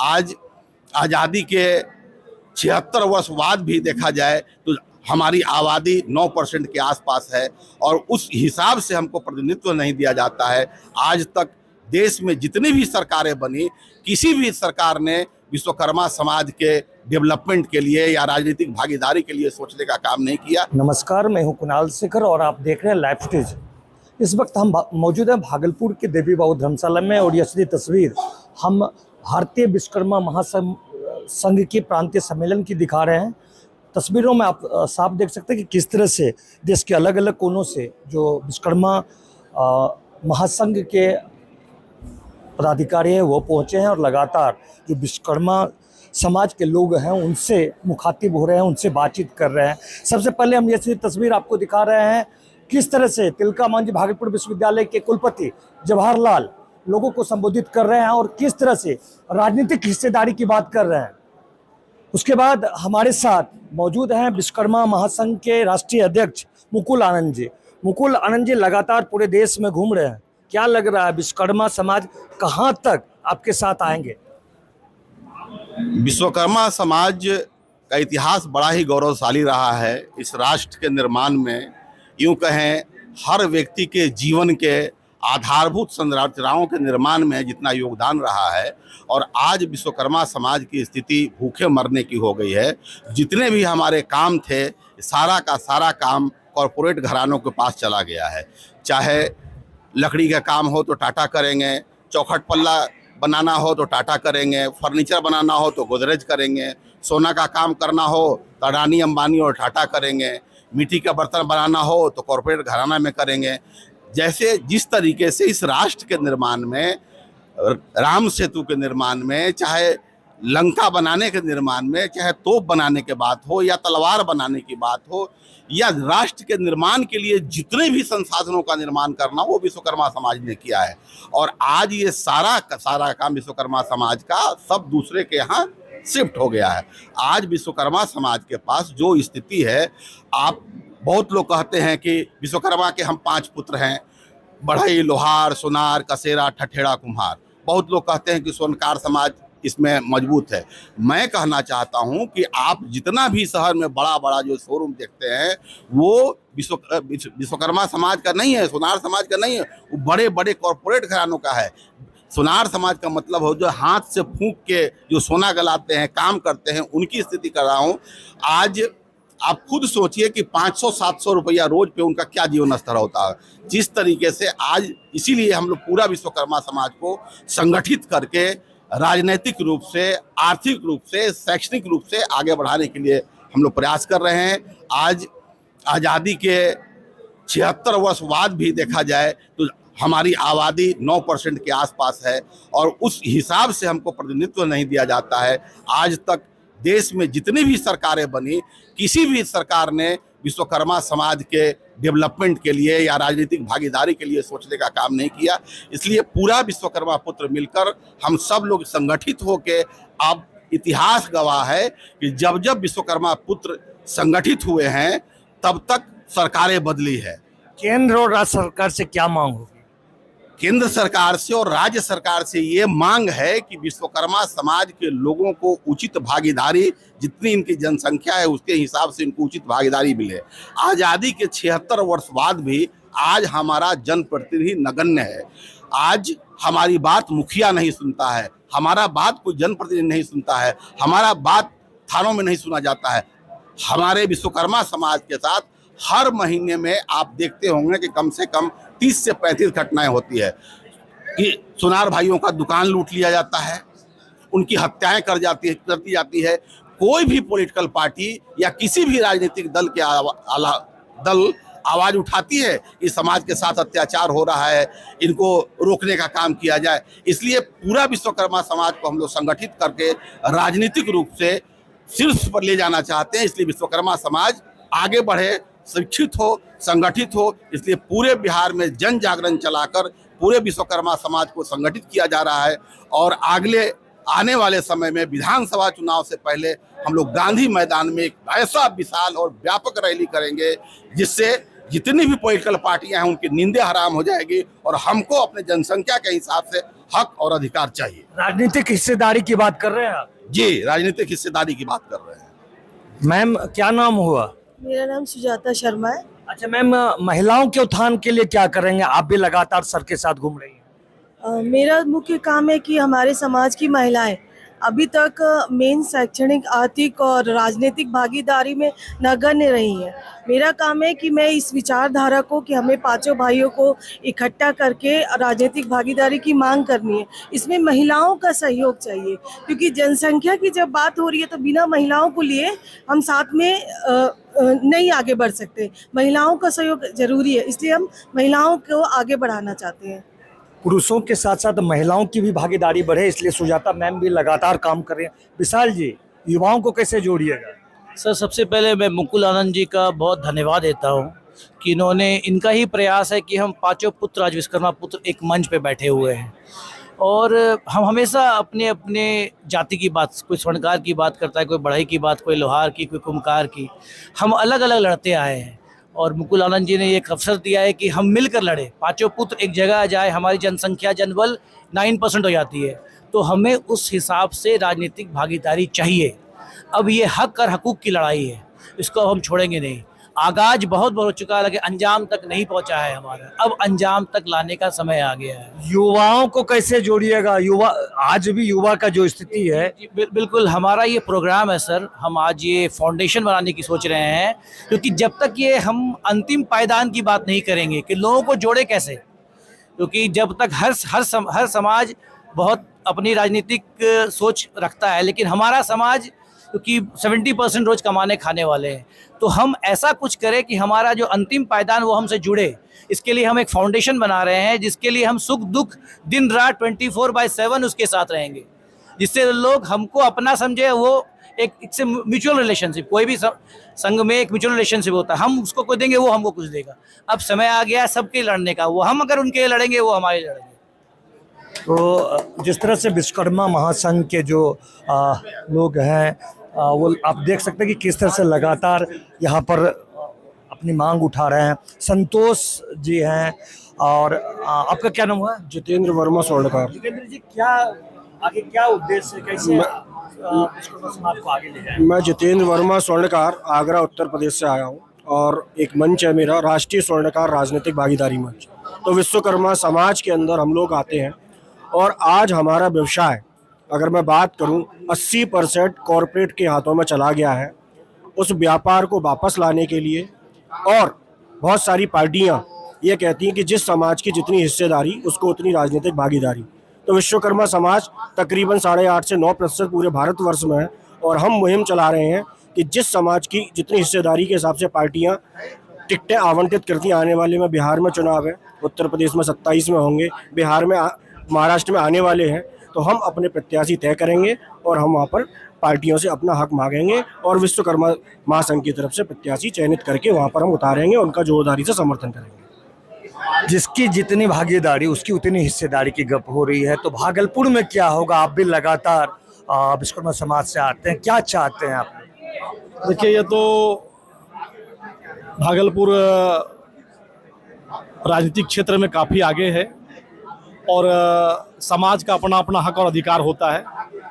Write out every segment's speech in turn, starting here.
आज आज़ादी के 76 वर्ष बाद भी देखा जाए तो हमारी आबादी 9% के आसपास है और उस हिसाब से हमको प्रतिनिधित्व नहीं दिया जाता है। आज तक देश में जितनी भी सरकारें बनी, किसी भी सरकार ने विश्वकर्मा समाज के डेवलपमेंट के लिए या राजनीतिक भागीदारी के लिए सोचने का काम नहीं किया। नमस्कार, मैं हूं कुणाल शेखर और आप देख रहे हैं लाइव स्टेज। इस वक्त हम मौजूद हैं भागलपुर के देवी बाबू धर्मशाला में और ये तस्वीर हम भारतीय विश्वकर्मा महासंघ के प्रांतीय सम्मेलन की दिखा रहे हैं। तस्वीरों में आप साफ देख सकते हैं कि किस तरह से देश के अलग अलग कोनों से जो विश्वकर्मा महासंघ के पदाधिकारी हैं वो पहुंचे हैं और लगातार जो विश्वकर्मा समाज के लोग हैं उनसे मुखातिब हो रहे हैं, उनसे बातचीत कर रहे हैं। सबसे पहले हम ये तस्वीर आपको दिखा रहे हैं किस तरह से तिलका मांझी भागलपुर विश्वविद्यालय के कुलपति जवाहरलाल लोगों को संबोधित कर रहे हैं और किस तरह से राजनीतिक हिस्सेदारी की बात कर रहे हैं। उसके बाद हमारे साथ मौजूद हैं विश्वकर्मा महासंघ के राष्ट्रीय अध्यक्ष मुकुल आनंद जी। मुकुल आनंद जी लगातार पूरे देश में घूम रहे हैं, क्या लग रहा है विश्वकर्मा समाज कहाँ तक आपके साथ आएंगे? विश्वकर्मा समाज का इतिहास बड़ा ही गौरवशाली रहा है। इस राष्ट्र के निर्माण में यूँ कहें हर व्यक्ति के जीवन के आधारभूत संरचनाओं के निर्माण में जितना योगदान रहा है और आज विश्वकर्मा समाज की स्थिति भूखे मरने की हो गई है। जितने भी हमारे काम थे सारा का सारा काम कॉरपोरेट घरानों के पास चला गया है। चाहे लकड़ी का काम हो तो टाटा करेंगे, चौखट पल्ला बनाना हो तो टाटा करेंगे, फर्नीचर बनाना हो तो गोदरेज करेंगे, सोना का काम करना हो तो अडानी अंबानी और टाटा करेंगे, मिट्टी का बर्तन बनाना हो तो कॉरपोरेट घराना में करेंगे। जैसे जिस तरीके से इस राष्ट्र के निर्माण में, राम सेतु के निर्माण में, चाहे लंका बनाने के निर्माण में, चाहे तोप बनाने के बात हो या तलवार बनाने की बात हो या राष्ट्र के निर्माण के लिए जितने भी संसाधनों का निर्माण करना वो विश्वकर्मा समाज ने किया है। और आज ये सारा काम विश्वकर्मा समाज का सब दूसरे के यहाँ शिफ्ट हो गया है। आज विश्वकर्मा समाज के पास जो स्थिति है, आप बहुत लोग कहते हैं कि विश्वकर्मा के हम 5 पुत्र हैं, बढ़ई, लोहार, सोनार, कसेरा, ठठेड़ा, कुम्हार। बहुत लोग कहते हैं कि सोनकार समाज इसमें मजबूत है। मैं कहना चाहता हूं कि आप जितना भी शहर में बड़ा बड़ा जो शोरूम देखते हैं वो विश्वकर्मा समाज का नहीं है, सोनार समाज का नहीं है, वो बड़े बड़े कॉरपोरेट घरानों का है। सोनार समाज का मतलब हो जो हाथ से फूंक के जो सोना गलाते हैं, काम करते हैं, उनकी स्थिति कर रहा हूँ। आज आप खुद सोचिए कि 500-700 रुपया रोज पे उनका क्या जीवन स्तर होता है। जिस तरीके से आज, इसीलिए हम लोग पूरा विश्वकर्मा समाज को संगठित करके राजनीतिक रूप से, आर्थिक रूप से, शैक्षणिक रूप से आगे बढ़ाने के लिए हम लोग प्रयास कर रहे हैं। आज आज़ादी के 76 वर्ष बाद भी देखा जाए तो हमारी आबादी 9% के आसपास है और उस हिसाब से हमको प्रतिनिधित्व नहीं दिया जाता है। आज तक देश में जितनी भी सरकारें बनी, किसी भी सरकार ने विश्वकर्मा समाज के डेवलपमेंट के लिए या राजनीतिक भागीदारी के लिए सोचने का काम नहीं किया। इसलिए पूरा विश्वकर्मा पुत्र मिलकर हम सब लोग संगठित होके, अब इतिहास गवाह है कि जब जब विश्वकर्मा पुत्र संगठित हुए हैं तब तक सरकारें बदली है। केंद्र और राज्य सरकार से क्या मांग होगी? केंद्र सरकार से और राज्य सरकार से ये मांग है कि विश्वकर्मा समाज के लोगों को उचित भागीदारी, जितनी इनकी जनसंख्या है उसके हिसाब से इनको उचित भागीदारी मिले। आज़ादी के 76 वर्ष बाद भी आज हमारा जनप्रतिनिधि नगण्य है। आज हमारी बात मुखिया नहीं सुनता है, हमारा बात कोई जनप्रतिनिधि नहीं सुनता है, हमारा बात थानों में नहीं सुना जाता है। हमारे विश्वकर्मा समाज के साथ हर महीने में आप देखते होंगे कि कम से कम 30 से 35 घटनाएं होती है कि सुनार भाइयों का दुकान लूट लिया जाता है, उनकी हत्याएं करती जाती है। कोई भी पॉलिटिकल पार्टी या किसी भी राजनीतिक दल के दल आवाज़ उठाती है कि समाज के साथ अत्याचार हो रहा है, इनको रोकने का काम किया जाए। इसलिए पूरा विश्वकर्मा समाज को हम लोग संगठित करके राजनीतिक रूप से शीर्ष पर ले जाना चाहते हैं। इसलिए विश्वकर्मा समाज आगे बढ़े, शिक्षित हो, संगठित हो। इसलिए पूरे बिहार में जन जागरण चलाकर पूरे विश्वकर्मा समाज को संगठित किया जा रहा है और आने वाले समय में विधानसभा चुनाव से पहले हम लोग गांधी मैदान में एक ऐसा विशाल और व्यापक रैली करेंगे जिससे जितनी भी पॉलिटिकल पार्टियां हैं उनकी नींदें हराम हो जाएगी और हमको अपने जनसंख्या के हिसाब से हक और अधिकार चाहिए। राजनीतिक हिस्सेदारी की बात कर रहे हैं आप? जी, राजनीतिक हिस्सेदारी की बात कर रहे हैं। मैम क्या नाम हुआ? मेरा नाम सुजाता शर्मा है। अच्छा मैम, महिलाओं के उत्थान के लिए क्या करेंगे? आप भी लगातार सर के साथ घूम रही हैं। मेरा मुख्य काम है कि हमारे समाज की महिलाएं अभी तक मेन शैक्षणिक, आर्थिक और राजनीतिक भागीदारी में नगण्य रही हैं। मेरा काम है कि मैं इस विचारधारा को कि हमें पांचों भाइयों को इकट्ठा करके राजनीतिक भागीदारी की मांग करनी है। इसमें महिलाओं का सहयोग चाहिए, क्योंकि जनसंख्या की जब बात हो रही है तो बिना महिलाओं को लिए हम साथ में नहीं आगे बढ़ सकते। महिलाओं का सहयोग जरूरी है, इसलिए हम महिलाओं को आगे बढ़ाना चाहते हैं। पुरुषों के साथ साथ महिलाओं की भी भागीदारी बढ़े, इसलिए सुजाता मैम भी लगातार काम कर रहे हैं। विशाल जी, युवाओं को कैसे जोड़िएगा? सर, सबसे पहले मैं मुकुल आनंद जी का बहुत धन्यवाद देता हूँ कि इन्होंने, इनका ही प्रयास है कि हम पांचों पुत्र, आज विश्वकर्मा पुत्र एक मंच पे बैठे हुए हैं और हम हमेशा अपने अपने जाति की बात, कोई स्वर्णकार की बात करता है, कोई बढ़ई की बात, कोई लोहार की, कोई कुम्भकार की, हम अलग अलग लड़ते आए हैं। और मुकुल आनंद जी ने एक अवसर दिया है कि हम मिलकर लड़े, पांचों पुत्र एक जगह आ जाए। हमारी जनसंख्या, जनबल 9% हो जाती है, तो हमें उस हिसाब से राजनीतिक भागीदारी चाहिए। अब ये हक और हकूक़ की लड़ाई है, इसको हम छोड़ेंगे नहीं। आगाज बहुत हो चुका है, लेकिन अंजाम तक नहीं पहुंचा है हमारा, अब अंजाम तक लाने का समय आ गया है। युवाओं को कैसे जोड़िएगा? युवा, आज भी युवा का जो स्थिति है। बिल्कुल, हमारा ये प्रोग्राम है सर। हम आज ये फाउंडेशन बनाने की सोच रहे हैं, क्योंकि जब तक ये हम अंतिम पायदान की बात नहीं करेंगे कि लोगों को जोड़े कैसे, क्योंकि जब तक हर समाज बहुत अपनी राजनीतिक सोच रखता है, लेकिन हमारा समाज क्योंकि 70% रोज कमाने खाने वाले हैं, तो हम ऐसा कुछ करें कि हमारा जो अंतिम पायदान वो हमसे जुड़े। इसके लिए हम एक फाउंडेशन बना रहे हैं, जिसके लिए हम सुख दुख दिन रात 24/7 उसके साथ रहेंगे, जिससे लोग हमको अपना समझे। वो एक इससे म्यूचुअल रिलेशनशिप, कोई भी संघ में एक म्यूचुअल रिलेशनशिप होता है, हम उसको कुछ देंगे, वो हमको कुछ देगा। अब समय आ गया सबके लड़ने का, वो हम अगर उनके लिए लड़ेंगे, वो हमारे लड़ेंगे। तो जिस तरह से विश्वकर्मा महासंघ के जो लोग हैं, वो आप देख सकते हैं कि किस तरह से लगातार यहाँ पर अपनी मांग उठा रहे हैं। संतोष जी हैं, और आपका क्या नाम हुआ? जितेंद्र वर्मा स्वर्णकार। जितेंद्र जी, क्या आगे क्या उद्देश्य है, कैसे विश्वकर्मा समाज को आगे ले जाएं? मैं जितेंद्र वर्मा स्वर्णकार, आगरा उत्तर प्रदेश से आया हूँ, और एक मंच है मेरा, राष्ट्रीय स्वर्णकार राजनीतिक भागीदारी मंच। तो विश्वकर्मा समाज के अंदर हम लोग आते हैं, और आज हमारा व्यवसाय, अगर मैं बात करूं, 80% कॉरपोरेट के हाथों में चला गया है। उस व्यापार को वापस लाने के लिए, और बहुत सारी पार्टियां ये कहती हैं कि जिस समाज की जितनी हिस्सेदारी, उसको उतनी राजनीतिक भागीदारी। तो विश्वकर्मा समाज तकरीबन 8.5 से 9% पूरे भारतवर्ष में है, और हम मुहिम चला रहे हैं कि जिस समाज की जितनी हिस्सेदारी के हिसाब से पार्टियाँ टिकटें आवंटित करती हैं। आने वाले में बिहार में चुनाव है, उत्तर प्रदेश में 27 में होंगे, बिहार में, महाराष्ट्र में आने वाले हैं। तो हम अपने प्रत्याशी तय करेंगे और हम वहाँ पर पार्टियों से अपना हक मांगेंगे, और विश्वकर्मा महासंघ की तरफ से प्रत्याशी चयनित करके वहाँ पर हम उतारेंगे, उनका जोरदारी से समर्थन करेंगे। जिसकी जितनी भागीदारी, उसकी उतनी हिस्सेदारी की गप हो रही है। तो भागलपुर में क्या होगा? आप भी लगातार विश्वकर्मा समाज से आते हैं, क्या चाहते हैं आप? देखिए, ये तो भागलपुर राजनीतिक क्षेत्र में काफ़ी आगे है, और समाज का अपना अपना हक और अधिकार होता है,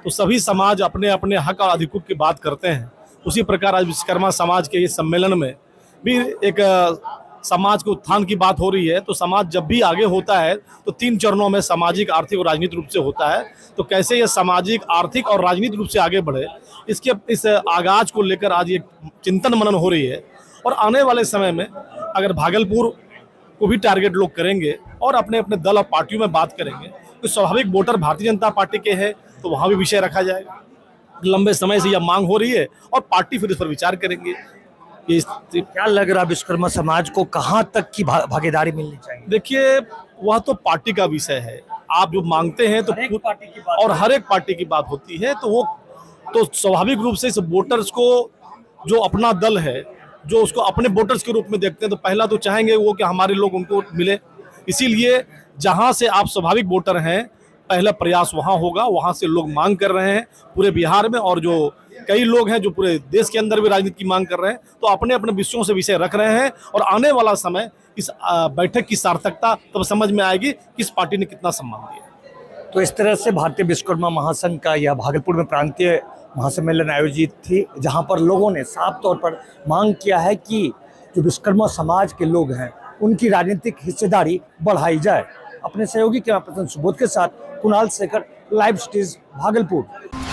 तो सभी समाज अपने अपने हक और अधिकार की बात करते हैं। उसी प्रकार आज विश्वकर्मा समाज के इस सम्मेलन में भी एक समाज के उत्थान की बात हो रही है। तो समाज जब भी आगे होता है तो 3 चरणों में, सामाजिक, आर्थिक और राजनीतिक रूप से होता है। तो कैसे ये सामाजिक, आर्थिक और राजनीतिक रूप से आगे बढ़े, इसके इस आगाज को लेकर आज ये चिंतन मनन हो रही है। और आने वाले समय में अगर भागलपुर को भी टारगेट लोग करेंगे और अपने अपने दल और पार्टियों में बात करेंगे, तो स्वाभाविक वोटर भारतीय जनता पार्टी के हैं, तो वहाँ भी विषय रखा जाएगा। लंबे समय से यह मांग हो रही है, और पार्टी फिर इस पर विचार करेंगे। क्या लग रहा है विश्वकर्मा समाज को कहाँ तक की भागीदारी मिलनी चाहिए? देखिए, वह तो पार्टी का विषय है। आप जो मांगते हैं तो पार्टी की बात, और हर एक पार्टी की बात होती है, तो वो तो स्वाभाविक रूप से इस वोटर्स को, जो अपना दल है, जो उसको अपने वोटर्स के रूप में देखते हैं, तो पहला तो चाहेंगे वो कि हमारे लोग उनको मिले। इसीलिए जहां से आप स्वाभाविक वोटर हैं, पहला प्रयास वहां होगा, वहां से लोग मांग कर रहे हैं पूरे बिहार में। और जो कई लोग हैं जो पूरे देश के अंदर भी राजनीति की मांग कर रहे हैं, तो अपने अपने विषयों से विषय रख रहे हैं और आने वाला समय इस बैठक की सार्थकता तब समझ में आएगी कि इस पार्टी ने कितना सम्मान दिया। तो इस तरह से भारतीय विश्वकर्मा महासंघ का यह भागलपुर में प्रांतीय महासम्मेलन आयोजित थी, जहां पर लोगों ने साफ तौर पर मांग किया है कि जो विश्वकर्मा समाज के लोग हैं उनकी राजनीतिक हिस्सेदारी बढ़ाई जाए। अपने सहयोगी कैमरा पर्सन सुबोध के साथ कुणाल शेखर, लाइव स्टेज, भागलपुर।